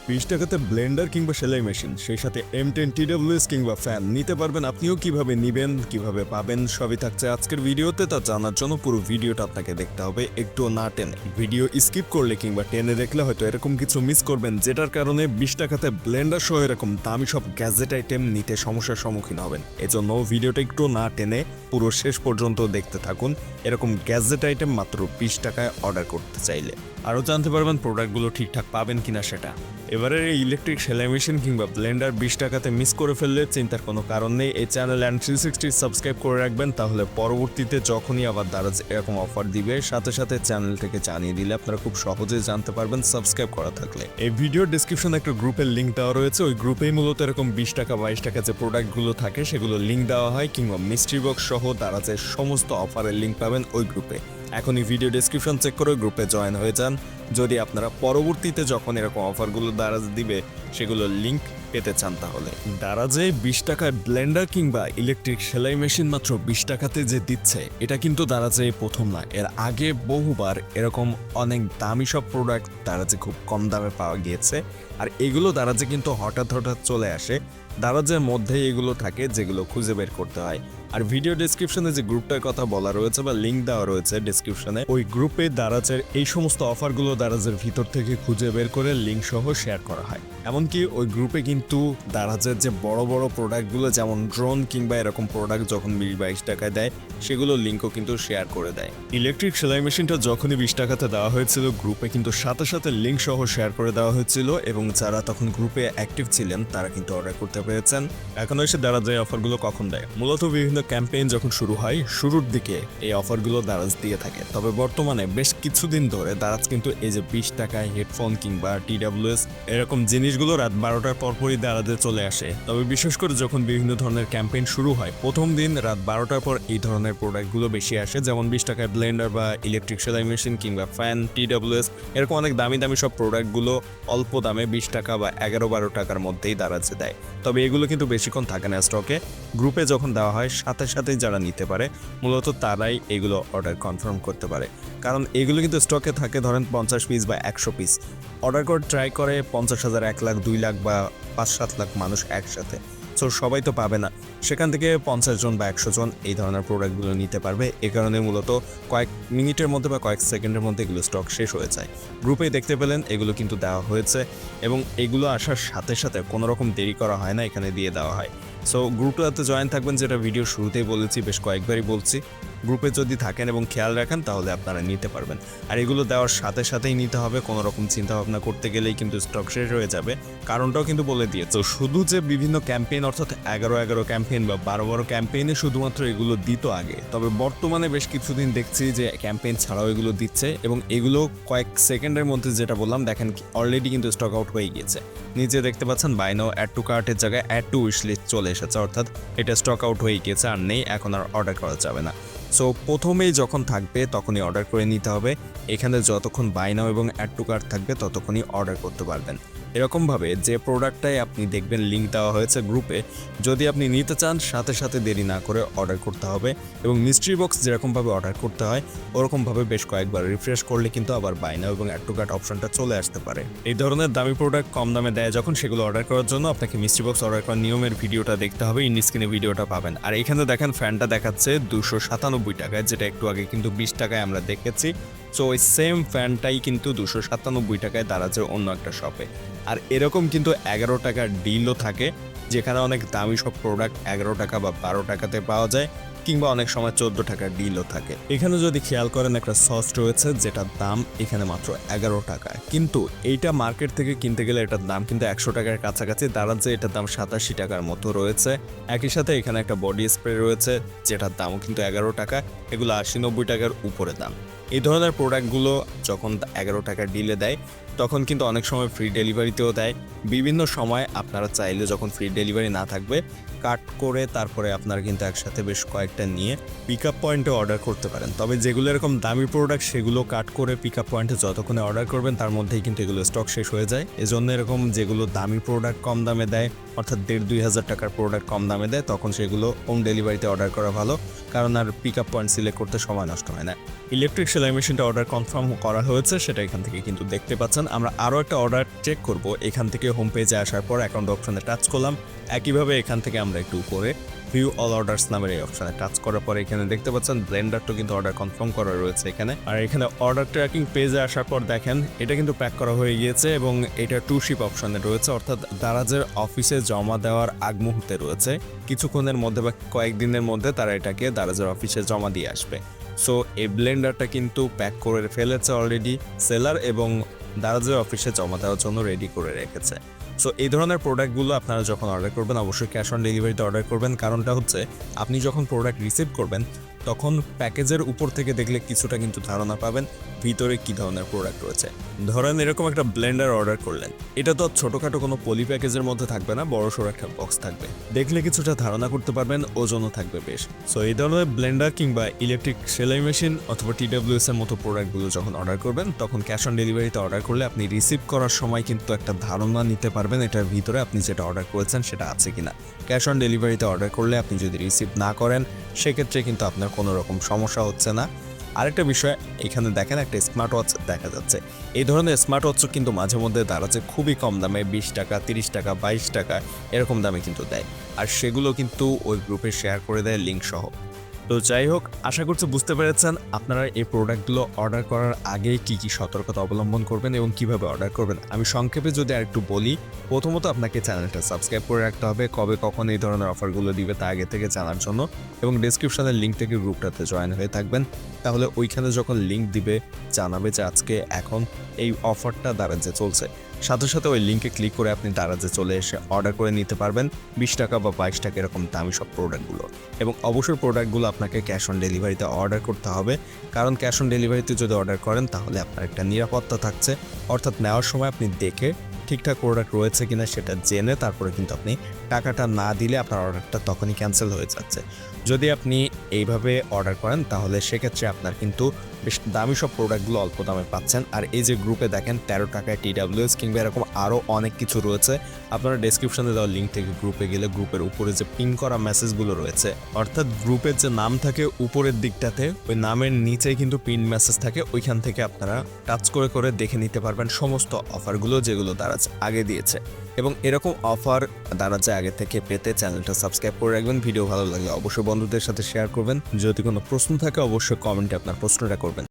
20 টাকাতে ব্লেন্ডার কিংবা সেলাই মেশিন, সেই সাথে M10 TWS কিংবা ফ্যান নিতে পারবেন। আপনিও কিভাবে নেবেন, কিভাবে পাবেন, সবই থাকছে আজকের ভিডিওতে। তা জানার জন্য পুরো ভিডিওটা আপনাকে দেখতে হবে, একটু না টেনে। ভিডিও স্কিপ করলে কিংবা টেনে দেখলে হয়তো এরকম কিছু মিস করবেন, যেটার কারণে 20 টাকাতে ব্লেন্ডার সহ এরকম দামি সব গ্যাজেট আইটেম নিতে সমস্যার সম্মুখীন হবেন। এজন্য ভিডিওটা একটু না টেনে পুরো শেষ পর্যন্ত দেখতে থাকুন। এরকম গ্যাজেট আইটেম মাত্র 20 টাকায় অর্ডার করতে চাইলে আরও জানতে পারবেন প্রোডাক্টগুলো ঠিকঠাক পাবেন কিনা সেটা। এবারে এই ইলেকট্রিক সেলাই মেশিন কিংবা ব্লেন্ডার 20 টাকাতে মিস করে ফেললে চিন্তার কোনো কারণ নেই। এই চ্যানেল অ্যান্ড 360 সাবস্ক্রাইব করে রাখবেন, তাহলে পরবর্তীতে যখনই আবার দারাজ এরকম অফার দিবে সাথে সাথে চ্যানেল থেকে জানিয়ে দিলে আপনারা খুব সহজে জানতে পারবেন সাবস্ক্রাইব করা থাকলে। এই ভিডিওর ডিসক্রিপশনে একটা গ্রুপের লিঙ্ক দেওয়া রয়েছে, ওই গ্রুপেই মূলত এরকম 20 টাকা 22 টাকা যে প্রোডাক্টগুলো থাকে সেগুলো লিঙ্ক দেওয়া হয়, কিংবা মিস্ট্রি বক্স সহ দারাজের সমস্ত অফারের লিঙ্ক পাবেন ওই গ্রুপে। এখনই ভিডিও ডেসক্রিপশন চেক করে গ্রুপে জয়েন হয়ে যান, যদি আপনারা পরবর্তীতে যখন এরকম অফারগুলো দারাজ দিবে সেগুলোর লিঙ্ক পেতে চান। তাহলে দারাজে 20 টাকার ব্লেন্ডার কিংবা ইলেকট্রিক সেলাই মেশিন মাত্র 20 টাকাতে যে দিচ্ছে, এটা কিন্তু দারাজে প্রথম না। এর আগে বহুবার এরকম অনেক দামি সব প্রোডাক্ট দারাজে খুব কম দামে পাওয়া গিয়েছে, আর এগুলো দারাজে কিন্তু হঠাৎ হঠাৎ চলে আসে। দারাজের মধ্যে এগুলো থাকে যেগুলো খুঁজে বের করতে হয়। আর ভিডিও ডেসক্রিপশনে যে গ্রুপটার কথা বলা রয়েছে বা লিঙ্ক দেওয়া রয়েছে ডেসক্রিপশনে, ওই গ্রুপে দারাজের এই সমস্ত অফারগুলো দারাজের ভিতর থেকে খুঁজে বের করে লিঙ্ক সহ শেয়ার করা হয়। এমনকি ওই গ্রুপে কিন্তু দারাজের যে বড় বড় প্রোডাক্টগুলো যেমন ড্রোন কিংবা এরকম প্রোডাক্ট যখন 20-22 টাকায় দেয় সেগুলোর লিঙ্কও কিন্তু শেয়ার করে দেয়। ইলেকট্রিক সেলাই মেশিনটা যখনই 20 টাকাতে দেওয়া হয়েছিল গ্রুপে কিন্তু সাথে সাথে লিঙ্ক সহ শেয়ার করে দেওয়া হয়েছিল, এবং যারা তখন গ্রুপে অ্যাক্টিভ ছিলেন তারা কিন্তু অর্ডার করতে পেরেছেন। এখন এসে দারাজ এই অফারগুলো কখন দেয়? মূলত বিভিন্ন ক্যাম্পেইন যখন শুরু হয় শুরুর দিকে এই অফারগুলো দারাজ দিয়ে থাকে। তবে বর্তমানে বেশ কিছুদিন ধরে দারাজ কিন্তু এই যে 20 টাকায় হেডফোন কিংবা TWS এরকম জিনিসগুলো রাত 12টার পরপরই দারাজে চলে আসে। তবে বিশেষ করে যখন বিভিন্ন ধরনের ক্যাম্পেইন শুরু হয় প্রথম দিন রাত 12টার পর এই ধরনের প্রোডাক্টগুলো বেশি আসে, যেমন 20 টাকায় ব্লেন্ডার বা ইলেকট্রিক সেলাই মেশিন কিংবা ফ্যান, TWS এরকম অনেক দামি দামি সব প্রোডাক্টগুলো অল্প দামে 20 টাকা বা 11-12 টাকার মধ্যেই দারাজে দেয়। তবে এগুলো কিন্তু বেশিক্ষণ থাকে না স্টকে। গ্রুপে যখন দেওয়া হয় সাথে সাথেই যারা নিতে পারে মূলত তারাই এগুলো অর্ডার কনফার্ম করতে পারে, কারণ এগুলো কিন্তু স্টকে থাকে ধরেন 50 পিস বা 100 পিস। অর্ডার করে ট্রাই করে 50,000, 1 লাখ, 2 লাখ বা 5-7 লাখ মানুষ একসাথে, সো সবাই তো পাবে না। সেখান থেকে 50 জন বা 100 জন এই ধরনের প্রোডাক্টগুলো নিতে পারবে। এ কারণে মূলত কয়েক মিনিটের মধ্যে বা কয়েক সেকেন্ডের মধ্যে এগুলো স্টক শেষ হয়ে যায়। গ্রুপে দেখতে পেলেন এগুলো কিন্তু দেওয়া হয়েছে, এবং এগুলো আসার সাথে সাথে কোনো রকম দেরি করা হয় না, এখানে দিয়ে দেওয়া হয়। সো গ্রুপটাতে জয়েন থাকবেন, যেটা ভিডিও শুরুতেই বলেছি, বেশ কয়েকবারই বলছি। গ্রুপে যদি থাকেন এবং খেয়াল রাখেন তাহলে আপনারা নিতে পারবেন। আর এগুলো দেওয়ার সাথে সাথেই নিতে হবে, কোনো রকম চিন্তা ভাবনা করতে গেলেই কিন্তু স্টক শেষ হয়ে যাবে। কারণটাও কিন্তু বলে দিয়েছে। তো শুধু যে বিভিন্ন ক্যাম্পেইন অর্থাৎ 11-11 ক্যাম্পেইন বা 12 ক্যাম্পেইনে শুধুমাত্র এগুলো দিত আগে, তবে বর্তমানে বেশ কিছুদিন দেখছি যে ক্যাম্পেইন ছাড়াও এগুলো দিচ্ছে, এবং এগুলো কয়েক সেকেন্ডের মধ্যে যেটা বললাম দেখেন অলরেডি কিন্তু স্টক আউট হয়ে গিয়েছে। নিচে দেখতে পাচ্ছেন বাই নাও অ্যাড টু কার্টের জায়গায় অ্যাড টু উইশ লিস্ট চলে এসেছে, অর্থাৎ এটা স্টক আউট হয়ে গিয়েছে, আর নেই, এখন আর অর্ডার করা যাবে না। সো প্রথমেই যখন থাকবে তখনই অর্ডার করে নিতে হবে। এখানে যতক্ষণ বাই নাও এবং অ্যাড টু কার্ট থাকবে ততক্ষণই অর্ডার করতে পারবেন। এরকমভাবে যে প্রোডাক্টটাই আপনি দেখবেন লিঙ্ক দেওয়া হয়েছে গ্রুপে, যদি আপনি নিতে চান সাথে সাথে দেরি না করে অর্ডার করতে হবে, এবং মিস্ট্রি বক্স যেরকমভাবে অর্ডার করতে হয় ওরকমভাবে বেশ কয়েকবার রিফ্রেশ করলে কিন্তু আবার বাই নাও এবং অ্যাড টু কার্ট অপশনটা চলে আসতে পারে। এই ধরনের দামি প্রোডাক্ট কম দামে দেয় যখন, সেগুলো অর্ডার করার জন্য আপনাকে মিস্ট্রি বক্স অর্ডার করার নিয়মের ভিডিওটা দেখতে হবে, ইন স্ক্রিনে ভিডিওটা পাবেন। আর এখানে দেখেন ফ্যানটা দেখাচ্ছে 297 টাকায়, যেটা একটু আগে কিন্তু 20 টাকায় আমরা দেখেছি। সো ওই সেম ফ্যানটাই কিন্তু 297 টাকায় দারাজের অন্য একটা শপে। আর এরকম কিন্তু 11 টাকার ডিলও থাকে, যেখানে অনেক দামি সব প্রোডাক্ট 11 টাকা বা 12 টাকাতে পাওয়া যায়, কিংবা অনেক সময় 14 টাকার ডিলও থাকে। এখানে যদি খেয়াল করেন একটা সস রয়েছে যেটার দাম এখানে মাত্র 11 টাকা, কিন্তু এইটা মার্কেট থেকে কিনতে গেলে এটার দাম কিন্তু 100 টাকার কাছাকাছি। দারাজে এটার দাম 87 টাকার মতো রয়েছে। একই সাথে এখানে একটা বডি স্প্রে রয়েছে যেটার দামও কিন্তু 11 টাকা, এগুলো 80-90 টাকার উপরে দাম। এই ধরনের প্রোডাক্টগুলো যখন 11 টাকার ডিলে দেয় তখন কিন্তু অনেক সময় ফ্রি ডেলিভারিতেও দেয়। বিভিন্ন সময় আপনারা চাইলে যখন ফ্রি ডেলিভারি না থাকবে কাট করে তারপরে আপনারা কিন্তু একসাথে বেশ কয়েকটা নিয়ে পিক আপ পয়েন্টে অর্ডার করতে পারেন। তবে যেগুলো এরকম দামি প্রোডাক্ট সেগুলো কাট করে পিক আপ পয়েন্টে যতক্ষণে অর্ডার করবেন তার মধ্যেই কিন্তু এগুলো স্টক শেষ হয়ে যায়। এজন্য এরকম যেগুলো দামি প্রোডাক্ট কম দামে দেয়, অর্থাৎ 1,500-2,000 টাকার প্রোডাক্ট কম দামে দেয়, তখন সেগুলো হোম ডেলিভারিতে অর্ডার করা ভালো, কারণ আর পিক আপ পয়েন্ট সিলেক্ট করতে সময় নষ্ট হয় না। ইলেকট্রিক সেলাই মেশিনটা অর্ডার কনফার্ম করা হয়েছে, সেটা এখান থেকে কিন্তু দেখতে পাচ্ছেন। আমরা আরও একটা অর্ডার চেক করব। এখান থেকে হোম পেজে আসার পর অ্যাকাউন্ট অপশনে টাচ করলাম। একইভাবে এখান থেকে আমরা একটু উপরে ভিউ অল অর্ডার্স নামের এই অপশনে টাচ করার পরে এখানে দেখতে পাচ্ছেন ব্লেন্ডারটা কিন্তু অর্ডার কনফার্ম করা রয়েছে এখানে। আর এখানে অর্ডার ট্র্যাকিং পেজে আসার পর দেখেন এটা কিন্তু প্যাক করা হয়ে গিয়েছে এবং এটা টু শিপ অপশনে রয়েছে, অর্থাৎ দারাজের অফিসে জমা দেওয়ার আগ মুহূর্তে রয়েছে। কিছুক্ষণের মধ্যে বা কয়েকদিনের মধ্যে তারা এটাকে দারাজের অফিসে জমা দিয়ে আসবে। সো এই ব্লেন্ডারটা কিন্তু প্যাক করে ফেলেছে অলরেডি সেলার এবং দারাজের অফিসে জমা দেওয়ার জন্য রেডি করে রেখেছে। সো এই ধরনের প্রোডাক্টগুলো আপনারা যখন অর্ডার করবেন অবশ্যই ক্যাশ অন ডেলিভারিতে অর্ডার করবেন। কারণটা হচ্ছে আপনি যখন প্রোডাক্ট রিসিভ করবেন তখন প্যাকেজের উপর থেকে দেখলে কিছুটা কিন্তু ধারণা পাবেন ভিতরে কী ধরনের প্রোডাক্ট রয়েছে। ধরেন এরকম একটা ব্লেন্ডার অর্ডার করলেন, এটা তো ছোটোখাটো কোনো পলি প্যাকেজের মধ্যে থাকবে না, বড়সড় একটা বক্স থাকবে, দেখলে কিছুটা ধারণা করতে পারবেন, ওজনও থাকবে বেশ। সো এই ধরনের ব্লেন্ডার কিংবা ইলেকট্রিক সেলাই মেশিন অথবা TWS এর মতো প্রোডাক্টগুলো যখন অর্ডার করবেন তখন ক্যাশ অন ডেলিভারিতে অর্ডার করলে আপনি রিসিভ করার সময় কিন্তু একটা ধারণা নিতে পারবেন এটার ভিতরে আপনি যেটা অর্ডার করেছেন সেটা আছে কিনা। ক্যাশ অন ডেলিভারিতে অর্ডার করলে আপনি যদি রিসিভ না করেন সেক্ষেত্রে কিন্তু আপনার কোনো রকম সমস্যা হচ্ছে না। আরেকটা বিষয়, এখানে দেখেন একটা স্মার্ট ওয়াচ দেখা যাচ্ছে। এই ধরনের স্মার্ট ওয়াচও কিন্তু মাঝে মধ্যে দাঁড়াচ্ছে খুবই কম দামে, 20 টাকা, 30 টাকা, 22 টাকা এরকম দামে কিন্তু দেয়, আর সেগুলো কিন্তু ওই গ্রুপে শেয়ার করে দেয় লিঙ্ক সহ। তো যাই হোক, আশা করছি বুঝতে পেরেছেন আপনারা এই প্রোডাক্টগুলো অর্ডার করার আগে কি কি সতর্কতা অবলম্বন করবেন এবং কিভাবে অর্ডার করবেন। আমি সংক্ষেপে যদি আরেকটু বলি, প্রথমত আপনাকে চ্যানেলটা সাবস্ক্রাইব করে রাখতে হবে, কবে কখন এই ধরনের অফারগুলো দিবে তা আগে থেকে জানার জন্য, এবং ডেসক্রিপশনের লিঙ্ক থেকে গ্রুপটাতে জয়েন হয়ে থাকবেন। তাহলে ওইখানে যখন লিঙ্ক দিবে জানাবে যে আজকে এখন এই অফারটা দারাজে চলছে, সাথে সাথে ওই লিঙ্কে ক্লিক করে আপনি দারাজে চলে এসে অর্ডার করে নিতে পারবেন 20 টাকা বা 22 টাকা এরকম দামি সব প্রোডাক্টগুলো। এবং অবশ্যই প্রোডাক্টগুলো আপনাকে ক্যাশ অন ডেলিভারিতে অর্ডার করতে হবে, কারণ ক্যাশ অন ডেলিভারিতে যদি অর্ডার করেন তাহলে আপনার একটা নিরাপত্তা থাকছে, অর্থাৎ নেওয়ার সময় আপনি দেখে ঠিকঠাক প্রোডাক্ট রয়েছে কিনা সেটা জেনে তারপরে কিন্তু আপনি টাকাটা না দিলে আপনার অর্ডারটা তখনই ক্যান্সেল হয়ে যাচ্ছে। যদি আপনি এইভাবে অর্ডার করেন তাহলে সেক্ষেত্রে আপনার কিন্তু বেশ দামি সব প্রোডাক্টগুলো অল্প দামে পাচ্ছেন। আর এই যে গ্রুপে দেখেন 13 টাকায় TWS কিংবা এরকম আরও অনেক কিছু রয়েছে। আপনারা ডেসক্রিপশনে দেওয়া লিঙ্ক থেকে গ্রুপে গেলে গ্রুপের উপরে যে পিন করা মেসেজগুলো রয়েছে, অর্থাৎ গ্রুপের যে নাম থাকে উপরের দিকটাতে ওই নামের নিচেই কিন্তু পিন মেসেজ থাকে, ওইখান থেকে আপনারা টাচ করে করে দেখে নিতে পারবেন সমস্ত অফারগুলো যেগুলো দারাজ আগে দিয়েছে। এবং এরকম অফার দারাজে আগে থেকে পেতে চ্যানেলটা সাবস্ক্রাইব করে রাখবেন। ভিডিও ভালো লাগলে অবশ্যই বন্ধুদের সাথে শেয়ার করবেন। যদি কোনো প্রশ্ন থাকে অবশ্যই কমেন্টে আপনার প্রশ্নটা করবেন।